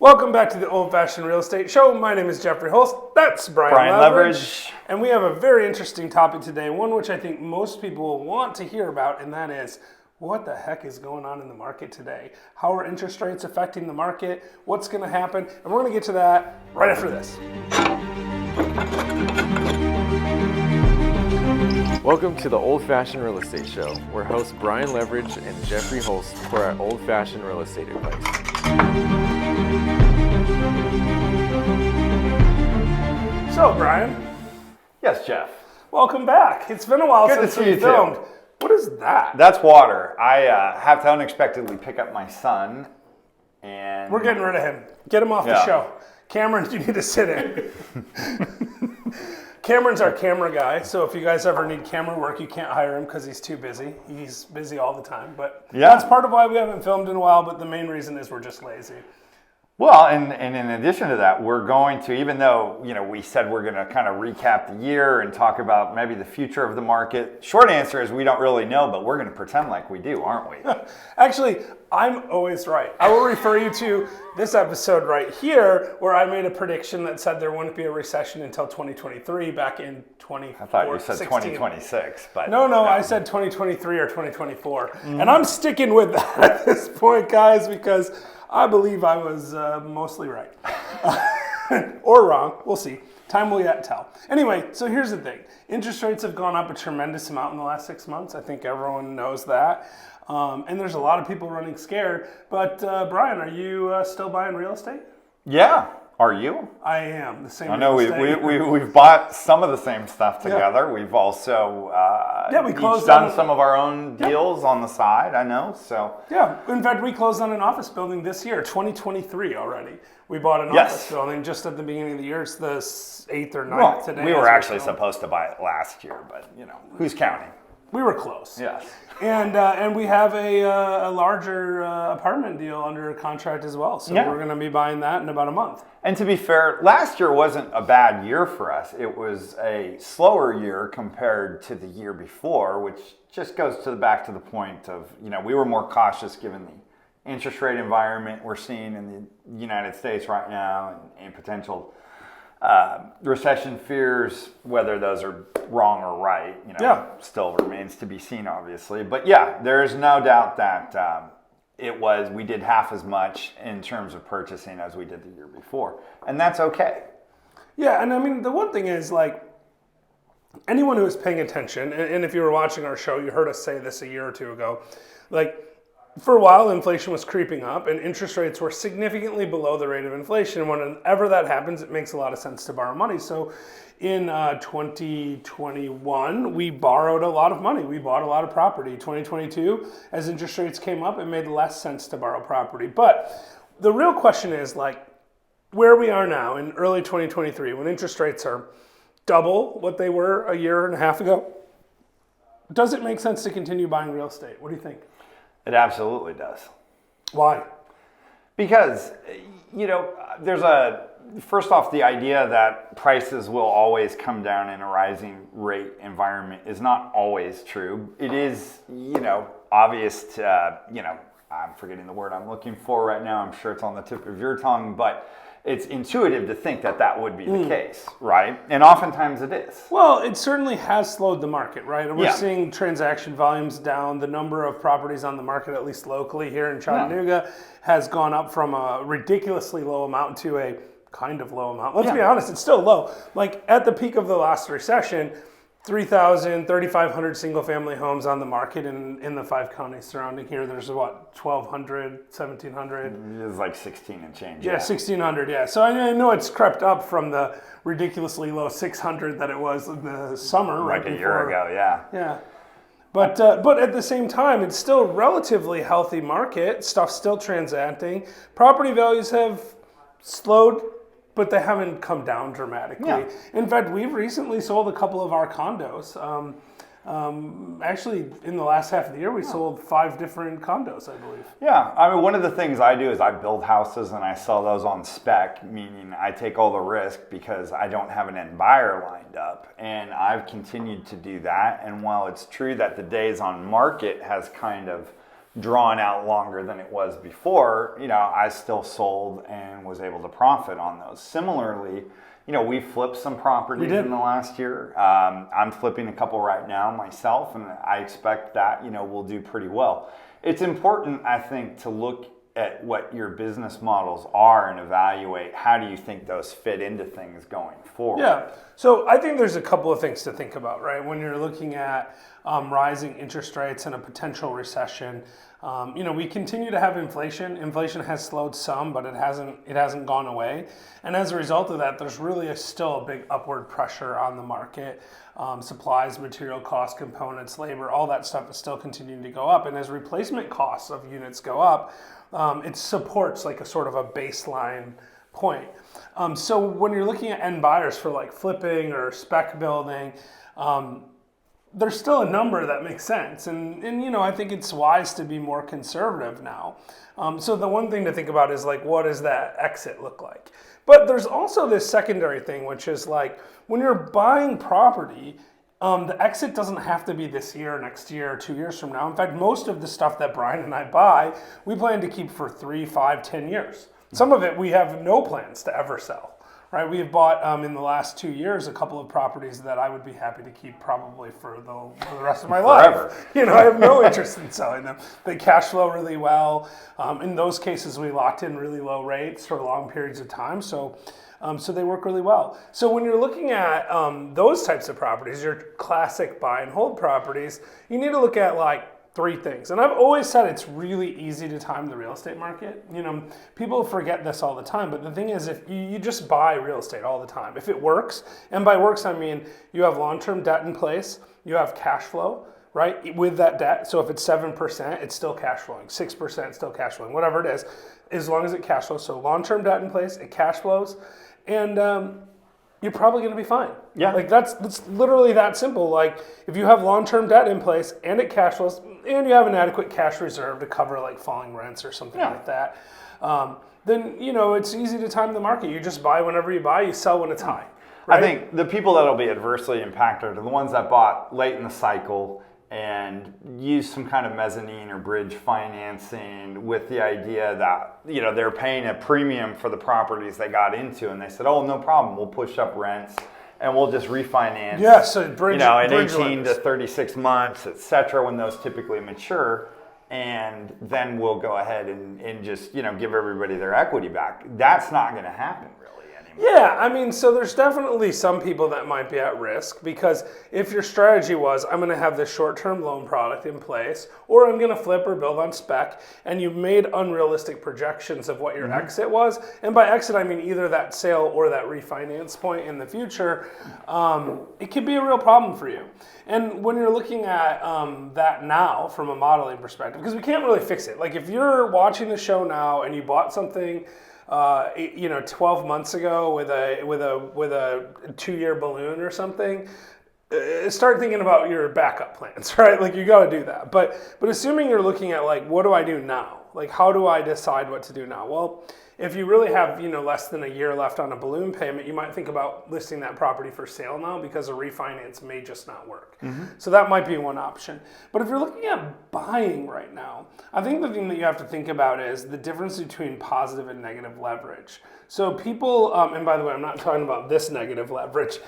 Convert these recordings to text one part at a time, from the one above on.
Welcome back to the Old Fashioned Real Estate Show. My name is Jeffrey Holst. That's Brian Leverage. And we have a very interesting topic today, one which I think most people will want to hear about, and that is, what the heck is going on in the market today? How are interest rates affecting the market? What's going to happen? And we're going to get to that right after this. Welcome to the Old Fashioned Real Estate Show, where hosts Brian Leverage and Jeffrey Holst for our old fashioned real estate advice. So, Brian. Yes, Jeff. Welcome back. It's been a while Good to since see we you filmed. too. What is that? That's water. I have to unexpectedly pick up my son, and We're getting rid of him. Get him off the show. Cameron, you need to sit in. Cameron's our camera guy, so if you guys ever need camera work, you can't hire him because he's too busy. He's busy all the time, but that's part of why we haven't filmed in a while, but the main reason is we're just lazy. Well, and in addition to that, we're going to, even though, we said we're going to kind of recap the year and talk about maybe the future of the market. Short answer is we don't really know, but we're going to pretend like we do, aren't we? Actually, I'm always right. I will refer you to this episode right here where I made a prediction that said there wouldn't be a recession until 2023 back in 2016. I thought you said 2026, but... No, I said 2023 or 2024. And I'm sticking with that at this point, guys, because I believe I was mostly right. Or wrong. We'll see. Time will yet tell. Anyway, so here's the thing. Interest rates have gone up a tremendous amount in the last 6 months. I think everyone knows that. And there's a lot of people running scared. But Brian, are you still buying real estate? Yeah. Are you? I am. The same. I know we've bought some of the same stuff together. Yeah. We've also we closed done some of our own deals on the side. I know. So in fact, we closed on an office building this year, 2023 already. We bought an office building just at the beginning of the year. It's the 8th or 9th today. We were actually supposed to buy it last year, but who's counting? We were close. Yes. And we have a larger apartment deal under contract as well. So we're going to be buying that in about a month. And to be fair, last year wasn't a bad year for us. It was a slower year compared to the year before, which just goes back to the point of, we were more cautious given the interest rate environment we're seeing in the United States right now and potential recession fears, whether those are wrong or right, still remains to be seen, obviously. But there is no doubt that we did half as much in terms of purchasing as we did the year before. And that's okay. Yeah, and I mean, the one thing is, anyone who is paying attention, and if you were watching our show, you heard us say this a year or two ago, for a while, inflation was creeping up and interest rates were significantly below the rate of inflation. And whenever that happens, it makes a lot of sense to borrow money. So in 2021, we borrowed a lot of money. We bought a lot of property. 2022, as interest rates came up, it made less sense to borrow property. But the real question is, where we are now in early 2023, when interest rates are double what they were a year and a half ago, does it make sense to continue buying real estate? What do you think? It absolutely does. Why? Because, first off, the idea that prices will always come down in a rising rate environment is not always true. It is, obvious to, I'm forgetting the word I'm looking for right now. I'm sure it's on the tip of your tongue, but it's intuitive to think that would be the case, right? And oftentimes it is. Well, it certainly has slowed the market, right? And we're seeing transaction volumes down. The number of properties on the market, at least locally here in Chattanooga, has gone up from a ridiculously low amount to a kind of low amount. Let's be honest, it's still low. At the peak of the last recession, 3,000, 3,500 single-family homes on the market in the 5 counties surrounding here. There's 1,200, 1,700? It's 16 and change. Yeah, 1,600, yeah. So I know it's crept up from the ridiculously low 600 that it was in the summer. Like a year ago, yeah. Yeah. But at the same time, it's still a relatively healthy market. Stuff's still transacting. Property values have slowed, but they haven't come down dramatically. Yeah. In fact, we've recently sold a couple of our condos. Actually, in the last half of the year, we sold 5 different condos, I believe. Yeah, I mean, one of the things I do is I build houses and I sell those on spec, meaning I take all the risk because I don't have an end buyer lined up. And I've continued to do that. And while it's true that the days on market has kind of drawn out longer than it was before, I still sold and was able to profit on those. Similarly, we flipped some properties in the last year. I'm flipping a couple right now myself, and I expect that, we'll do pretty well. It's important, I think, to look at what your business models are and evaluate how do you think those fit into things going forward. Yeah. So I think there's a couple of things to think about, right? When you're looking at rising interest rates and a potential recession, we continue to have inflation. Inflation has slowed some, but it hasn't gone away. And as a result of that, there's really still a big upward pressure on the market. Supplies, material costs, components, labor, all that stuff is still continuing to go up. And as replacement costs of units go up, it supports like a sort of a baseline point. So when you're looking at end buyers for like flipping or spec building, there's still a number that makes sense. And I think it's wise to be more conservative now. So the one thing to think about is like, what does that exit look like? But there's also this secondary thing, which is like when you're buying property, the exit doesn't have to be this year, next year, or 2 years from now. In fact, most of the stuff that Brian and I buy, we plan to keep for 3, 5, 10 years. Some of it we have no plans to ever sell, right? We have bought in the last 2 years a couple of properties that I would be happy to keep probably for the rest of my life. I have no interest in selling them. They cash flow really well. In those cases, we locked in really low rates for long periods of time. So they work really well. So when you're looking at those types of properties, your classic buy and hold properties, you need to look at like 3 things. And I've always said it's really easy to time the real estate market. People forget this all the time, but the thing is, if you just buy real estate all the time, if it works, and by works I mean you have long-term debt in place, you have cash flow, right, with that debt. So if it's 7%, it's still cash flowing, 6% still cash flowing, whatever it is, as long as it cash flows. So long-term debt in place, it cash flows, and you're probably going to be fine. Yeah. Like that's literally that simple. Like if you have long-term debt in place and it cash flows and you have an adequate cash reserve to cover like falling rents or something like that, then it's easy to time the market. You just buy whenever you buy, you sell when it's high. Right? I think the people that'll be adversely impacted are the ones that bought late in the cycle and use some kind of mezzanine or bridge financing with the idea that they're paying a premium for the properties they got into, and they said, "Oh, no problem, we'll push up rents and we'll just refinance." Yeah, so bridge, in bridge 18 lenders. to 36 months, etc. When those typically mature, and then we'll go ahead and just give everybody their equity back. That's not going to happen really anymore. Yeah, I mean, so there's definitely some people that might be at risk, because if your strategy was, I'm going to have this short-term loan product in place, or I'm going to flip or build on spec, and you made unrealistic projections of what your exit was, and by exit I mean either that sale or that refinance point in the future, it could be a real problem for you. And when you're looking at that now from a modeling perspective, because we can't really fix it. Like if you're watching the show now and you bought something 12 months ago with a 2-year balloon or something, start thinking about your backup plans, right? Like you got to do that. But assuming you're looking at like, what do I do now? Like, how do I decide what to do now? Well, if you really have less than a year left on a balloon payment, you might think about listing that property for sale now, because a refinance may just not work. So that might be one option. But if you're looking at buying right now, I think the thing that you have to think about is the difference between positive and negative leverage. So people, and by the way, I'm not talking about this negative leverage.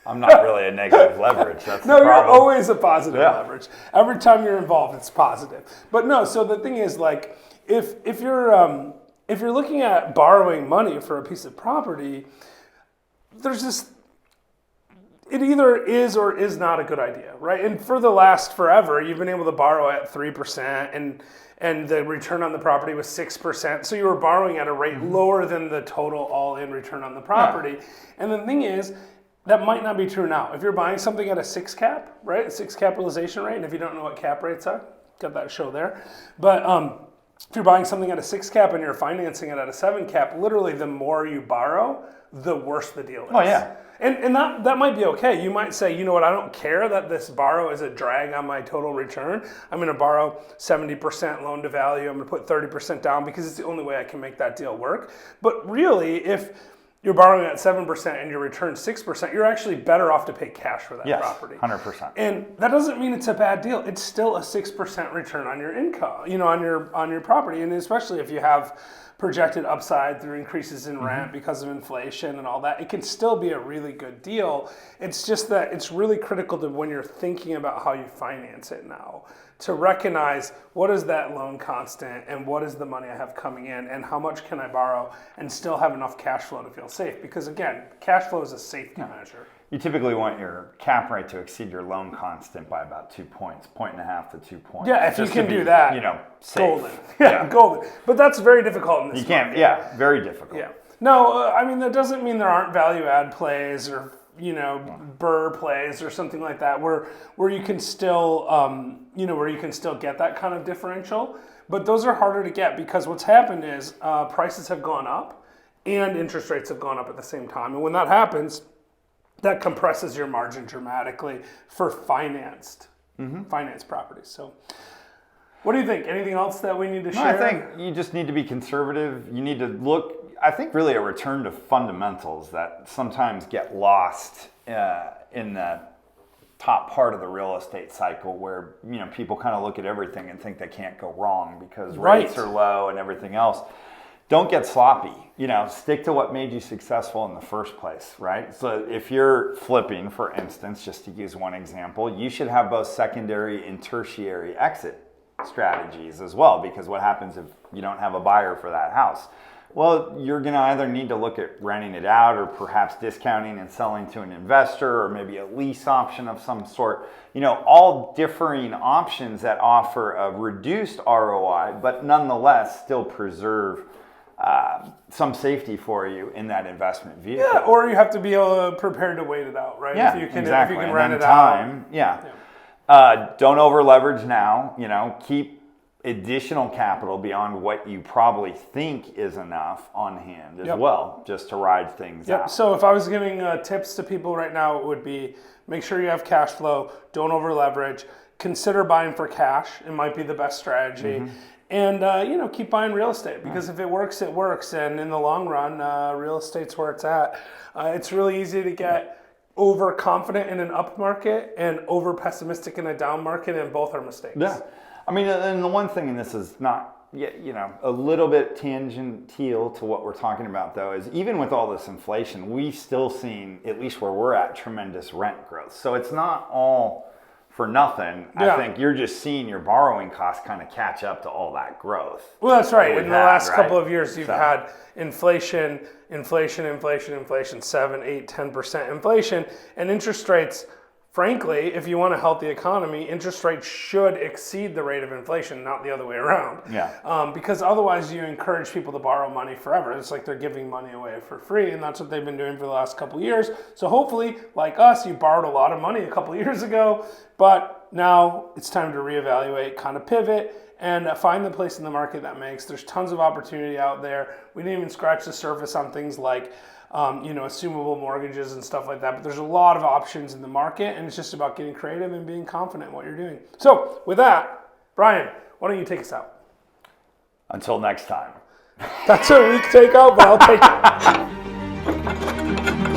I'm not really a negative leverage. That's No, the problem. you're always a positive leverage. Every time you're involved, it's positive. But no, so the thing is, like, if you're looking at borrowing money for a piece of property, it either is or is not a good idea, right? And for the last forever, you've been able to borrow at 3%, and the return on the property was 6%. So you were borrowing at a rate lower than the total all-in return on the property. Yeah. And the thing is, that might not be true now. If you're buying something at a 6 cap, right? 6 capitalization rate, and if you don't know what cap rates are, got that show there. But if you're buying something at a 6 cap and you're financing it at a 7 cap, literally the more you borrow, the worse the deal is. Oh, yeah. And that might be okay. You might say, you know what, I don't care that this borrow is a drag on my total return. I'm going to borrow 70% loan to value. I'm going to put 30% down because it's the only way I can make that deal work. But really, if you're borrowing at 7% and your return 6%, you're actually better off to pay cash for that Yes, property. 100%. And that doesn't mean it's a bad deal. It's still a 6% return on your income, on your property, and especially if you have projected upside through increases in rent because of inflation and all that, it can still be a really good deal. It's just that it's really critical to, when you're thinking about how you finance it now, to recognize what is that loan constant and what is the money I have coming in and how much can I borrow and still have enough cash flow to feel safe. Because again, cash flow is a safety measure. You typically want your cap rate to exceed your loan constant by about 2 points, 1.5 to 2 points. Yeah, if you just can to be, do that, safe. golden. Yeah, golden. But that's very difficult in this You can't, market. very difficult. Yeah. No, I mean, that doesn't mean there aren't value add plays or, burr plays or something like that where you can still, where you can still get that kind of differential. But those are harder to get because what's happened is prices have gone up and interest rates have gone up at the same time. And when that happens, that compresses your margin dramatically for financed properties. So what do you think? Anything else that we need to share? I think you just need to be conservative. You need to look, I think really a return to fundamentals that sometimes get lost in the top part of the real estate cycle where, people kind of look at everything and think they can't go wrong because rates are low and everything else. Don't get sloppy, stick to what made you successful in the first place, right? So if you're flipping, for instance, just to use one example, you should have both secondary and tertiary exit strategies as well, because what happens if you don't have a buyer for that house? Well, you're going to either need to look at renting it out or perhaps discounting and selling to an investor or maybe a lease option of some sort. All differing options that offer a reduced ROI, but nonetheless still preserve some safety for you in that investment vehicle. Yeah, or you have to be prepared to wait it out, right? Yeah, if you can, exactly. If you can and rent then it time, out. Don't over leverage now. Keep additional capital beyond what you probably think is enough on hand as well, just to ride things out. So if I was giving tips to people right now, it would be make sure you have cash flow, don't over leverage, consider buying for cash. It might be the best strategy. And, keep buying real estate because if it works, it works. And in the long run, real estate's where it's at. It's really easy to get overconfident in an up market and over pessimistic in a down market, and both are mistakes. Yeah. I mean, and the one thing, and this is not, a little bit tangential to what we're talking about, though, is even with all this inflation, we've still seen, at least where we're at, tremendous rent growth. So it's not all for nothing. I think you're just seeing your borrowing costs kind of catch up to all that growth. Well, that's right. In the last couple of years, you've had inflation, 7, 8, 10% inflation, and interest rates. Frankly, if you want a healthy economy, interest rates should exceed the rate of inflation, not the other way around. Yeah. Because otherwise you encourage people to borrow money forever. It's like they're giving money away for free, and that's what they've been doing for the last couple of years. So hopefully, like us, you borrowed a lot of money a couple of years ago, but now it's time to reevaluate, kind of pivot, and find the place in the market that makes. There's tons of opportunity out there. We didn't even scratch the surface on things like assumable mortgages and stuff like that. But there's a lot of options in the market, and it's just about getting creative and being confident in what you're doing. So with that, Brian, why don't you take us out? Until next time. That's a weak takeout, but I'll take it.